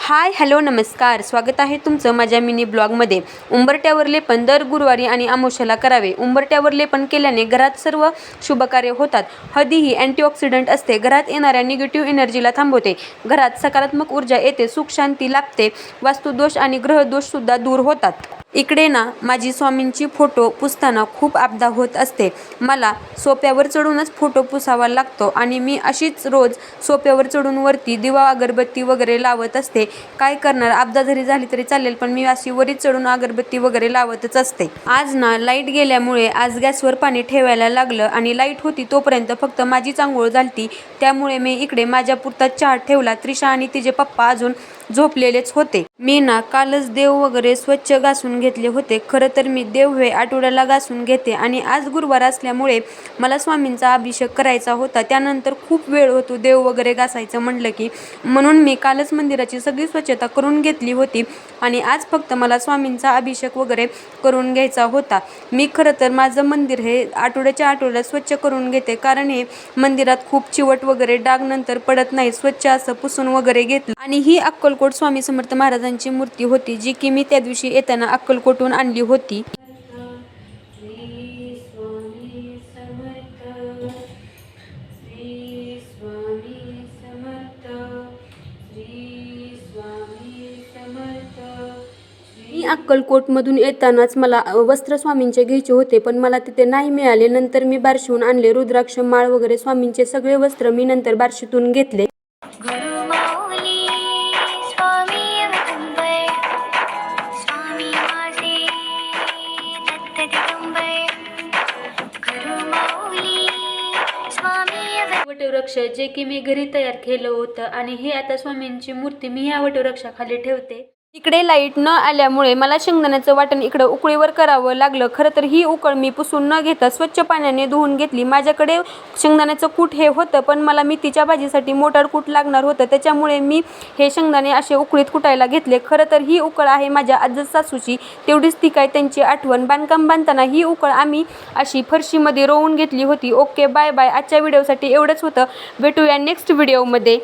Hi hello नमस्कार, स्वागत आहे तुमचं माझ्या मिनी ब्लॉगमध्ये. उंबरठ्यावर लेपन दर गुरुवारी आणि अमावस्येला करावे. उंबरठ्यावर लेपन केल्याने घरात सर्व शुभकार्य होतात. हळदी ही अँटीऑक्सिडंट असते, घरात येणाऱ्या निगेटिव्ह एनर्जीला थांबवते, घरात सकारात्मक ऊर्जा येते, सुख शांती लाभते, वास्तुदोष आणि ग्रहदोषसुद्धा दूर होतात. इकडे ना माझी स्वामींची फोटो पुसताना खूप आपदा होत असते. मला सोप्यावर चढूनच फोटो पुसावा लागतो आणि मी अशीच रोज सोप्यावर चढून वरती दिवा अगरबत्ती वगैरे लावत असते. काय करणार, आपदा जरी झाली तरी चालेल, पण मी अशी वरीच चढून अगरबत्ती वगैरे लावतच असते. आज ना लाईट गेल्यामुळे आज गॅसवर पाणी ठेवायला लागलं आणि लाईट होती तोपर्यंत फक्त माझीच आंघोळ झालती. त्यामुळे मी इकडे माझ्या पुरता चहा ठेवला. त्रिशा आणि तिचे पप्पा अजून झोपलेलेच होते. मी ना कालच देव वगैरे स्वच्छ घासून घेतले होते. खरं तर मी देव हे आठवड्याला घासून घेते आणि आज गुरुवार असल्यामुळे मला स्वामींचा अभिषेक करायचा होता. त्यानंतर खूप वेळ होतो देव वगैरे घासायचं म्हटलं की, म्हणून मी कालच मंदिराची सगळी स्वच्छता करून घेतली होती आणि आज फक्त मला स्वामींचा अभिषेक वगैरे करून घ्यायचा होता. मी खरं तर माझं मंदिर हे आठवड्याच्या आठवड्यात स्वच्छ करून घेते, कारण हे मंदिरात खूप चिवट वगैरे डाग नंतर पडत नाही. स्वच्छ असं पुसून वगैरे घेतलं. आणि ही अक्कलकोट स्वामी समर्थ महाराजांची मूर्ती होती, जी की मी त्या दिवशी येताना अक्कलकोटहून आणली होती. मी अक्कलकोटमधून येतानाच मला वस्त्र स्वामींचे घ्यायचे होते, पण मला तिथे नाही मिळाले. नंतर मी बार्शीहून आणले रुद्राक्ष माळ वगैरे, स्वामींचे सगळे वस्त्र मी नंतर बार्शीतून घेतले. वटवृक्ष जे की मी घरी तयार केलं होतं आणि हे आता स्वामींची मूर्ती मी ह्या वटवृक्षाखाली ठेवते. इकडे लाईट न आल्यामुळे मला शेंगदाण्याचं वाटण इकडं उकळीवर करावं लागलं. खरं तर ही उकळ मी पुसून न घेता स्वच्छ पाण्याने धुवून घेतली. माझ्याकडे शेंगदाण्याचं कूट हे होतं, पण मला मेथीच्या भाजीसाठी मोटार कूट लागणार होतं, त्याच्यामुळे मी हे शेंगदाणे असे उकळीत कुटायला घेतले. खरं तर ही उकळ आहे माझ्या आजच सासूची, तेवढीच ती काय त्यांची आठवण. बांधकाम बांधताना ही उकळ आम्ही अशी फरशीमध्ये रोवून घेतली होती. Okay, bye bye. आजच्या व्हिडिओसाठी एवढंच होतं. भेटूया नेक्स्ट व्हिडिओमध्ये.